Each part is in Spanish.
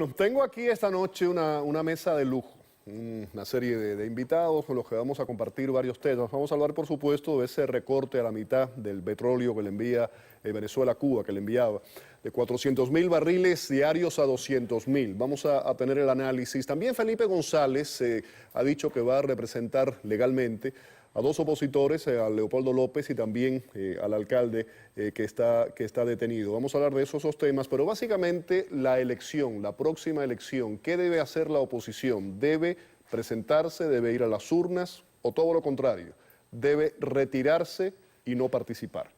Bueno, tengo aquí esta noche una mesa de lujo, una serie de invitados con los que vamos a compartir varios temas. Vamos a hablar, por supuesto, de ese recorte a la mitad del petróleo que le envía Venezuela a Cuba, que le enviaba, de 400.000 barriles diarios a 200.000. Vamos a tener el análisis. También Felipe González ha dicho que va a representar legalmente a dos opositores, a Leopoldo López y también al alcalde que está detenido. Vamos a hablar de esos dos temas, pero básicamente la elección, la próxima elección, ¿qué debe hacer la oposición? ¿Debe presentarse, debe ir a las urnas o todo lo contrario? ¿Debe retirarse y no participar?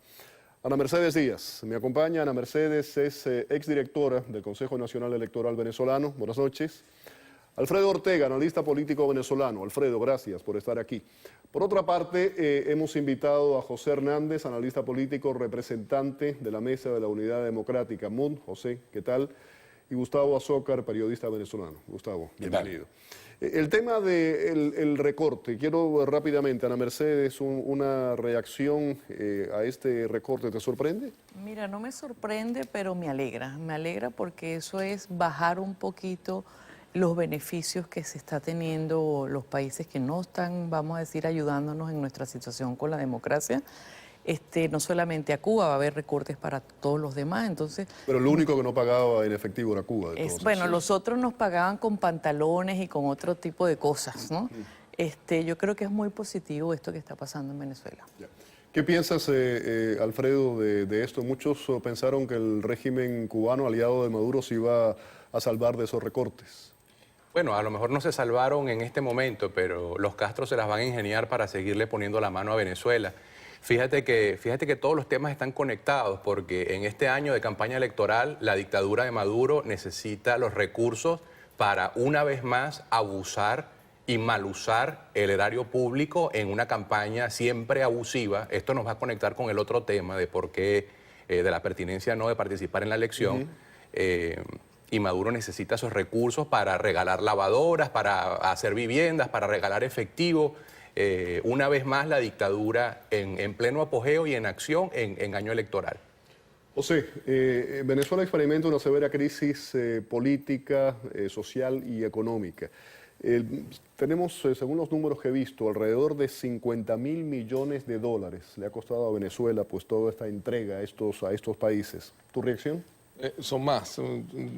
Ana Mercedes Díaz me acompaña. Ana Mercedes es exdirectora del Consejo Nacional Electoral Venezolano. Buenas noches. Alfredo Ortega, analista político venezolano. Alfredo, gracias por estar aquí. Por otra parte, hemos invitado a José Hernández, analista político, representante de la Mesa de la Unidad Democrática, MUD. José, ¿qué tal? Y Gustavo Azócar, periodista venezolano. Gustavo, bienvenido. El tema del recorte, quiero rápidamente, Ana Mercedes, una reacción a este recorte, ¿te sorprende? Mira, no me sorprende, pero me alegra porque eso es bajar un poquito los beneficios que se está teniendo los países que no están, vamos a decir, ayudándonos en nuestra situación con la democracia. No solamente a Cuba, va a haber recortes para todos los demás, entonces... Pero lo único que no pagaba en efectivo era Cuba. Bueno, los otros nos pagaban con pantalones y con otro tipo de cosas, ¿no? Yo creo que es muy positivo esto que está pasando en Venezuela. Ya. ¿Qué piensas, Alfredo, de esto? Muchos pensaron que el régimen cubano aliado de Maduro se iba a salvar de esos recortes. Bueno, a lo mejor no se salvaron en este momento, pero los Castro se las van a ingeniar para seguirle poniendo la mano a Venezuela. Fíjate que todos los temas están conectados, porque en este año de campaña electoral la dictadura de Maduro necesita los recursos para una vez más abusar y malusar el erario público en una campaña siempre abusiva. Esto nos va a conectar con el otro tema de por qué, de la pertinencia no de participar en la elección. Y Maduro necesita esos recursos para regalar lavadoras, para hacer viviendas, para regalar efectivo. Una vez más la dictadura en pleno apogeo y en acción en año electoral. José, Venezuela experimenta una severa crisis política, social y económica. Tenemos, según los números que he visto, alrededor de 50.000 millones de dólares le ha costado a Venezuela pues toda esta entrega a estos países. ¿Tu reacción? Son más.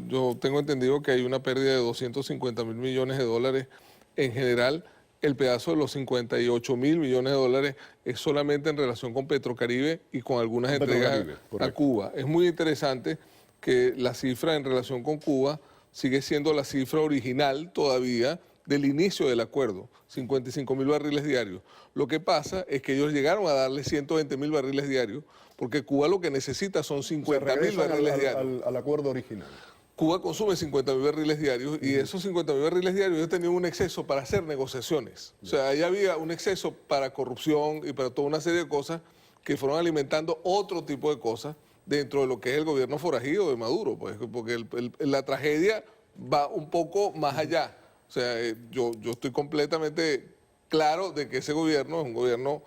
Yo tengo entendido que hay una pérdida de 250.000 millones de dólares en general. El pedazo de los 58.000 millones de dólares es solamente en relación con Petrocaribe y con algunas entregas a Cuba. Es muy interesante que la cifra en relación con Cuba sigue siendo la cifra original todavía del inicio del acuerdo, 55.000 barriles diarios. Lo que pasa es que ellos llegaron a darle 120.000 barriles diarios, porque Cuba lo que necesita son 50.000 barriles diarios. Al acuerdo original. Cuba consume 50.000 barriles diarios y esos 50.000 barriles diarios ellos tenían un exceso para hacer negociaciones. O sea, ahí había un exceso para corrupción y para toda una serie de cosas que fueron alimentando otro tipo de cosas dentro de lo que es el gobierno forajido de Maduro, pues, porque la tragedia va un poco más allá. O sea, yo estoy completamente claro de que ese gobierno es un gobierno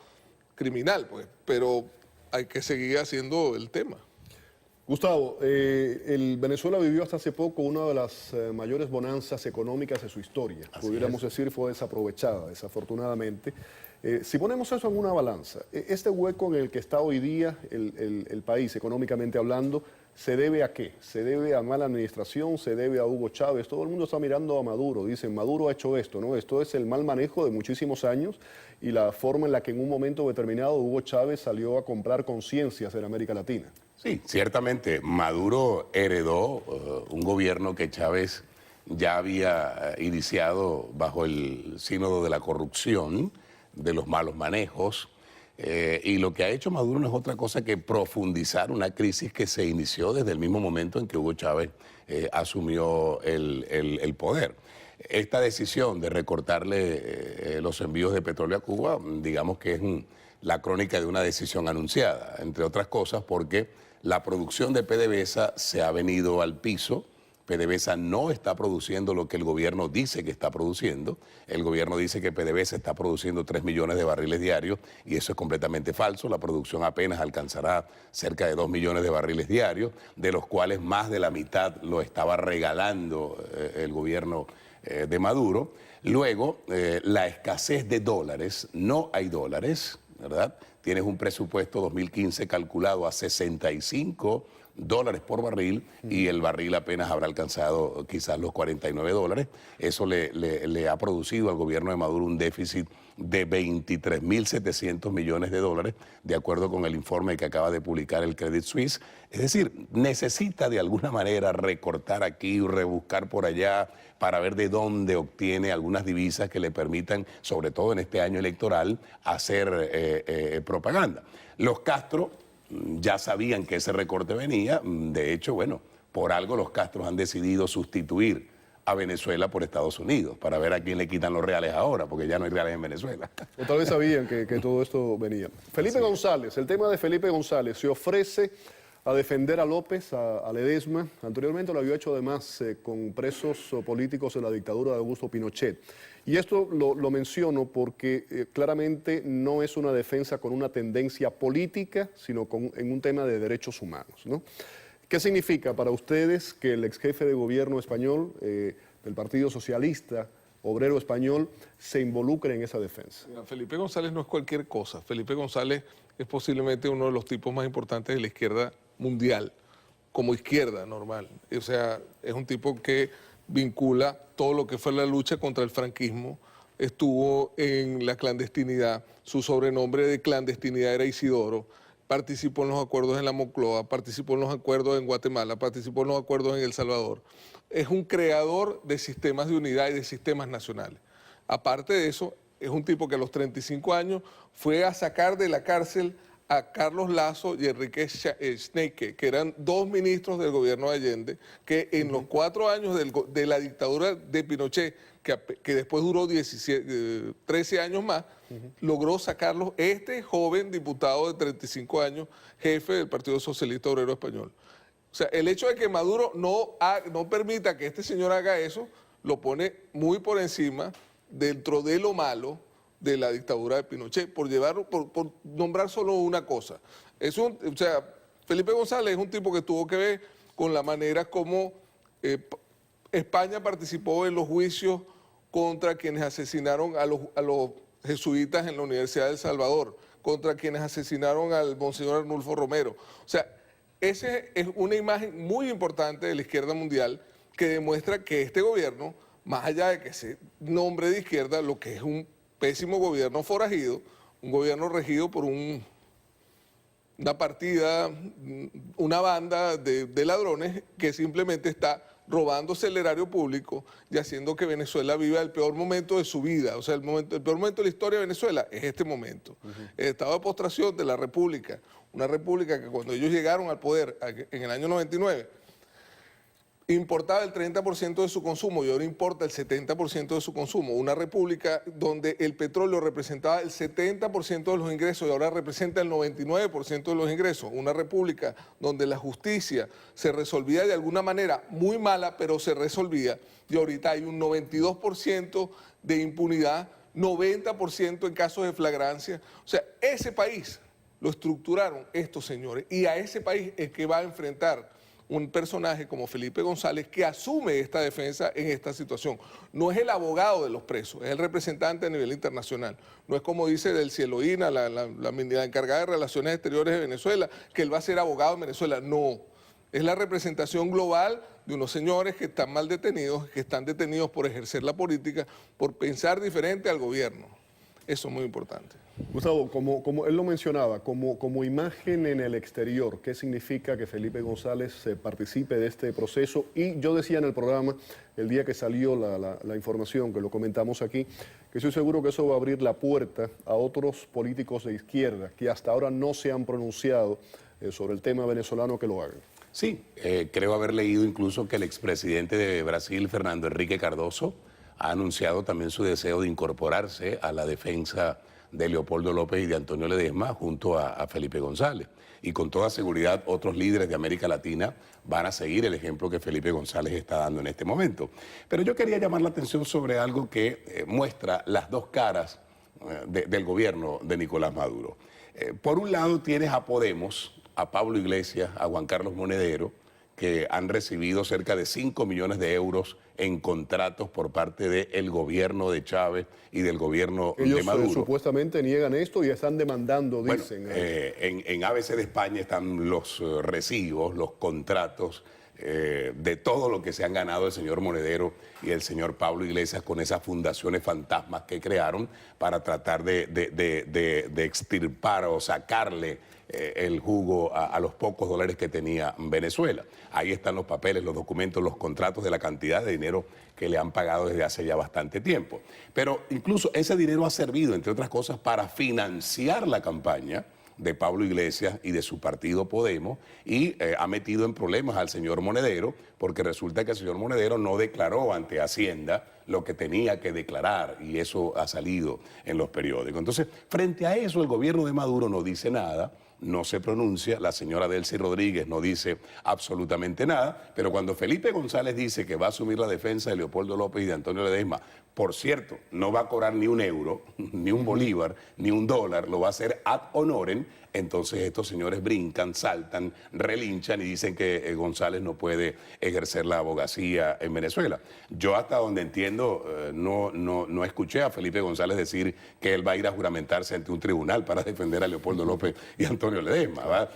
criminal, pues, pero hay que seguir haciendo el tema. Gustavo, el Venezuela vivió hasta hace poco una de las mayores bonanzas económicas de su historia. Pudiéramos decir fue desaprovechada, desafortunadamente. Si ponemos eso en una balanza, este hueco en el que está hoy día el país, económicamente hablando, ¿se debe a qué? ¿Se debe a mala administración? ¿Se debe a Hugo Chávez? Todo el mundo está mirando a Maduro. Dicen, Maduro ha hecho esto, ¿no? Esto es el mal manejo de muchísimos años y la forma en la que en un momento determinado Hugo Chávez salió a comprar conciencias en América Latina. Sí, ciertamente Maduro heredó un gobierno que Chávez ya había iniciado bajo el sínodo de la corrupción, de los malos manejos, y lo que ha hecho Maduro no es otra cosa que profundizar una crisis que se inició desde el mismo momento en que Hugo Chávez asumió el poder. Esta decisión de recortarle los envíos de petróleo a Cuba, digamos que es la crónica de una decisión anunciada, entre otras cosas porque la producción de PDVSA se ha venido al piso PDVSA no está produciendo lo que el gobierno dice que está produciendo. El gobierno dice que PDVSA está produciendo 3 millones de barriles diarios y eso es completamente falso. La producción apenas alcanzará cerca de 2 millones de barriles diarios, de los cuales más de la mitad lo estaba regalando el gobierno de Maduro. Luego, la escasez de dólares, no hay dólares, ¿verdad? Tienes un presupuesto 2015 calculado a $65 por barril y el barril apenas habrá alcanzado quizás los $49. Eso le ha producido al gobierno de Maduro un déficit de 23.700 millones de dólares, de acuerdo con el informe que acaba de publicar el Credit Suisse. Es decir, necesita de alguna manera recortar aquí, rebuscar por allá, para ver de dónde obtiene algunas divisas que le permitan, sobre todo en este año electoral, hacer propaganda. Los Castro ya sabían que ese recorte venía. De hecho, bueno, por algo los Castros han decidido sustituir a Venezuela por Estados Unidos, para ver a quién le quitan los reales ahora, porque ya no hay reales en Venezuela. O tal vez sabían que todo esto venía. Felipe González, el tema de Felipe González, se ofrece a defender a López, a Ledesma. Anteriormente lo había hecho además con presos políticos de la dictadura de Augusto Pinochet. Y esto lo menciono porque claramente no es una defensa con una tendencia política, sino en un tema de derechos humanos, ¿no? ¿Qué significa para ustedes que el ex jefe de gobierno español, del Partido Socialista Obrero Español, se involucre en esa defensa? Mira, Felipe González no es cualquier cosa. Felipe González es posiblemente uno de los tipos más importantes de la izquierda mundial, como izquierda normal. O sea, es un tipo que vincula todo lo que fue la lucha contra el franquismo, estuvo en la clandestinidad, su sobrenombre de clandestinidad era Isidoro, participó en los acuerdos en la Moncloa, participó en los acuerdos en Guatemala, participó en los acuerdos en El Salvador. Es un creador de sistemas de unidad y de sistemas nacionales. Aparte de eso, es un tipo que a los 35 años fue a sacar de la cárcel a Carlos Lazo y Enrique Schneike, que eran dos ministros del gobierno de Allende, que en los 4 años de la dictadura de Pinochet, que después duró 13 años más, logró sacarlos este joven diputado de 35 años, jefe del Partido Socialista Obrero Español. O sea, el hecho de que Maduro no permita que este señor haga eso, lo pone muy por encima dentro de lo malo de la dictadura de Pinochet, por nombrar solo una cosa. O sea, Felipe González es un tipo que tuvo que ver con la manera como España participó en los juicios contra quienes asesinaron a los jesuitas en la Universidad de El Salvador, contra quienes asesinaron al monseñor Arnulfo Romero. O sea, esa es una imagen muy importante de la izquierda mundial que demuestra que este gobierno, más allá de que se nombre de izquierda, lo que es un pésimo gobierno forajido, un gobierno regido por una partida, una banda de ladrones que simplemente está robándose el erario público y haciendo que Venezuela viva el peor momento de su vida. O sea, el peor momento de la historia de Venezuela es este momento. El estado de postración de la República, una república que cuando ellos llegaron al poder en el año 99, importaba el 30% de su consumo y ahora importa el 70% de su consumo. Una república donde el petróleo representaba el 70% de los ingresos y ahora representa el 99% de los ingresos. Una república donde la justicia se resolvía de alguna manera muy mala, pero se resolvía. Y ahorita hay un 92% de impunidad, 90% en casos de flagrancia. O sea, ese país lo estructuraron estos señores y a ese país es que va a enfrentar un personaje como Felipe González que asume esta defensa en esta situación. No es el abogado de los presos, es el representante a nivel internacional. No es como dice del Cieloína, la encargada de Relaciones Exteriores de Venezuela, que él va a ser abogado en Venezuela. No, es la representación global de unos señores que están mal detenidos, que están detenidos por ejercer la política, por pensar diferente al gobierno. Eso es muy importante. Gustavo, como él lo mencionaba, como imagen en el exterior, ¿qué significa que Felipe González participe de este proceso? Y yo decía en el programa, el día que salió la información, que lo comentamos aquí, que estoy seguro que eso va a abrir la puerta a otros políticos de izquierda que hasta ahora no se han pronunciado sobre el tema venezolano, que lo hagan. Sí, creo haber leído incluso que el expresidente de Brasil, Fernando Henrique Cardoso, ha anunciado también su deseo de incorporarse a la defensa de Leopoldo López y de Antonio Ledesma junto a Felipe González. Y con toda seguridad otros líderes de América Latina van a seguir el ejemplo que Felipe González está dando en este momento. Pero yo quería llamar la atención sobre algo que muestra las dos caras del gobierno de Nicolás Maduro. Por un lado tienes a Podemos, a Pablo Iglesias, a Juan Carlos Monedero, que han recibido cerca de 5 millones de euros en contratos por parte del gobierno de Chávez y del gobierno de Maduro. Ellos supuestamente niegan esto y están demandando, Bueno, dicen. en ABC de España están los recibos, los contratos de todo lo que se han ganado el señor Monedero y el señor Pablo Iglesias con esas fundaciones fantasmas que crearon para tratar de extirpar o sacarle el jugo a los pocos dólares que tenía Venezuela. Ahí están los papeles, los documentos, los contratos de la cantidad de dinero que le han pagado desde hace ya bastante tiempo. Pero incluso ese dinero ha servido, entre otras cosas, para financiar la campaña de Pablo Iglesias y de su partido Podemos y ha metido en problemas al señor Monedero porque resulta que el señor Monedero no declaró ante Hacienda lo que tenía que declarar y eso ha salido en los periódicos. Entonces, frente a eso, el gobierno de Maduro no dice nada, no se pronuncia, la señora Delcy Rodríguez no dice absolutamente nada, pero cuando Felipe González dice que va a asumir la defensa de Leopoldo López y de Antonio Ledesma, por cierto, no va a cobrar ni un euro, ni un bolívar, ni un dólar, lo va a hacer ad honorem, entonces estos señores brincan, saltan, relinchan y dicen que González no puede ejercer la abogacía en Venezuela. Yo hasta donde entiendo no escuché a Felipe González decir que él va a ir a juramentarse ante un tribunal para defender a Leopoldo López y Antonio Ledesma. Va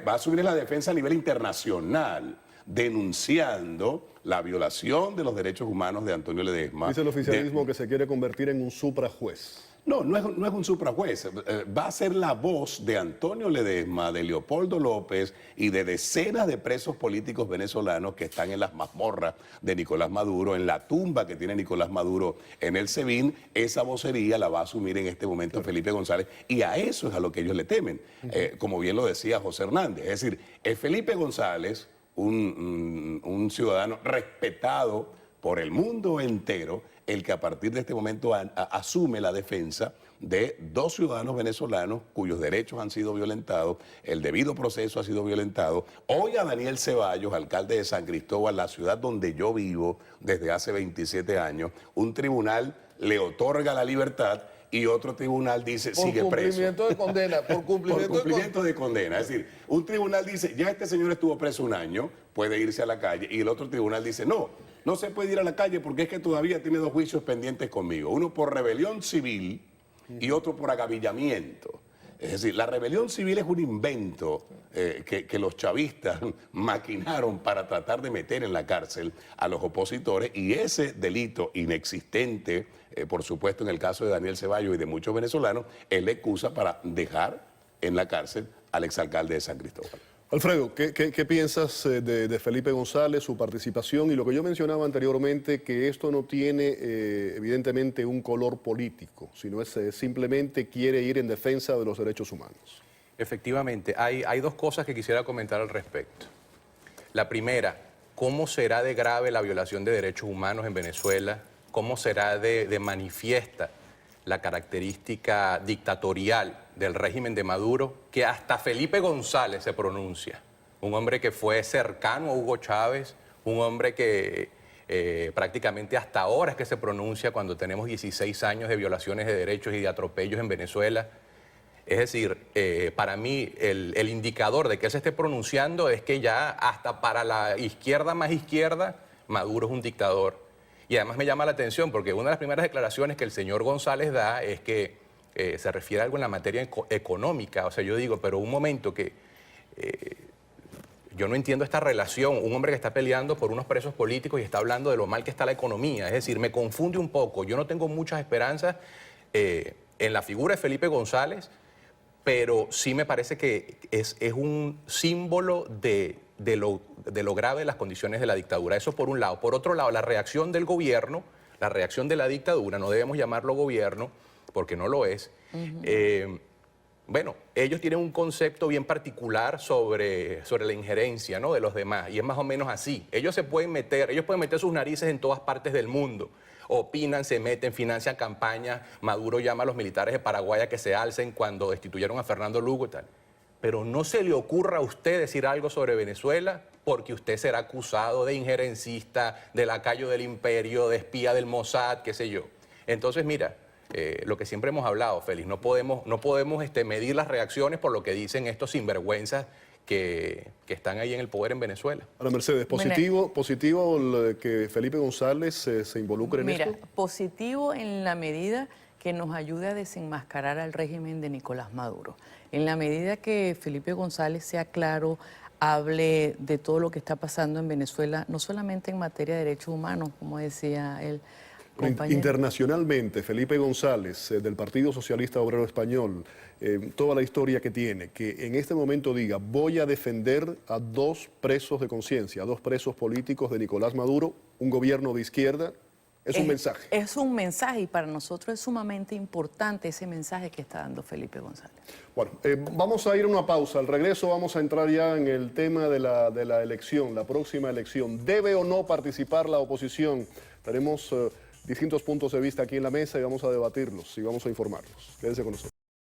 a asumir la defensa a nivel internacional, denunciando la violación de los derechos humanos de Antonio Ledesma. Dice el oficialismo que se quiere convertir en un suprajuez. No es un suprajuez. Va a ser la voz de Antonio Ledesma, de Leopoldo López y de decenas de presos políticos venezolanos que están en las mazmorras de Nicolás Maduro, en la tumba que tiene Nicolás Maduro en el SEBIN. Esa vocería la va a asumir en este momento Felipe González y a eso es a lo que ellos le temen. Como bien lo decía José Hernández. Es decir, es Felipe González, un ciudadano respetado por el mundo entero, el que a partir de este momento asume la defensa de dos ciudadanos venezolanos cuyos derechos han sido violentados, el debido proceso ha sido violentado. Hoy a Daniel Ceballos, alcalde de San Cristóbal, la ciudad donde yo vivo desde hace 27 años, un tribunal le otorga la libertad y otro tribunal dice sigue preso. Por cumplimiento de condena. Por cumplimiento de condena. Es decir, un tribunal dice, ya este señor estuvo preso un año, puede irse a la calle, y el otro tribunal dice, no se puede ir a la calle porque es que todavía tiene 2 juicios pendientes conmigo. Uno por rebelión civil y otro por agavillamiento. Es decir, la rebelión civil es un invento que los chavistas maquinaron para tratar de meter en la cárcel a los opositores y ese delito inexistente, por supuesto en el caso de Daniel Ceballos y de muchos venezolanos, es la excusa para dejar en la cárcel al exalcalde de San Cristóbal. Alfredo, ¿qué piensas de Felipe González, su participación y lo que yo mencionaba anteriormente, que esto no tiene evidentemente un color político, sino es simplemente quiere ir en defensa de los derechos humanos? Efectivamente, hay 2 cosas que quisiera comentar al respecto. La primera, ¿cómo será de grave la violación de derechos humanos en Venezuela? ¿Cómo será de manifiesta la característica dictatorial del régimen de Maduro, que hasta Felipe González se pronuncia? Un hombre que fue cercano a Hugo Chávez, un hombre que prácticamente hasta ahora es que se pronuncia cuando tenemos 16 años de violaciones de derechos y de atropellos en Venezuela. Es decir, para mí el indicador de que él se esté pronunciando es que ya hasta para la izquierda más izquierda, Maduro es un dictador. Y además me llama la atención porque una de las primeras declaraciones que el señor González da es que se refiere a algo en la materia económica. O sea, yo digo, pero un momento que yo no entiendo esta relación. Un hombre que está peleando por unos presos políticos y está hablando de lo mal que está la economía. Es decir, me confunde un poco. Yo no tengo muchas esperanzas en la figura de Felipe González, pero sí me parece que es un símbolo de lo grave de las condiciones de la dictadura. Eso por un lado. Por otro lado, la reacción del gobierno, la reacción de la dictadura, no debemos llamarlo gobierno porque no lo es, bueno, ellos tienen un concepto bien particular sobre la injerencia, ¿no?, de los demás, y es más o menos así. Ellos pueden meter sus narices en todas partes del mundo. Opinan, se meten, financian campañas. Maduro llama a los militares de Paraguay a que se alcen cuando destituyeron a Fernando Lugo y tal. Pero no se le ocurra a usted decir algo sobre Venezuela porque usted será acusado de injerencista, de lacayo del imperio, de espía del Mossad, qué sé yo. Entonces, mira, lo que siempre hemos hablado, Félix, no podemos medir las reacciones por lo que dicen estos sinvergüenzas que están ahí en el poder en Venezuela. Ahora, Mercedes, positivo que Felipe González se involucre en esto. Mira, positivo en la medida que nos ayude a desenmascarar al régimen de Nicolás Maduro. En la medida que Felipe González sea claro, hable de todo lo que está pasando en Venezuela, no solamente en materia de derechos humanos, como decía el compañero. Internacionalmente, Felipe González, del Partido Socialista Obrero Español, toda la historia que tiene, que en este momento diga, voy a defender a 2 presos de conciencia, a 2 presos políticos de Nicolás Maduro, un gobierno de izquierda, es un mensaje. Es un mensaje y para nosotros es sumamente importante ese mensaje que está dando Felipe González. Bueno, vamos a ir a una pausa. Al regreso vamos a entrar ya en el tema de la elección, la próxima elección. ¿Debe o no participar la oposición? Tenemos distintos puntos de vista aquí en la mesa y vamos a debatirlos y vamos a informarlos. Quédense con nosotros.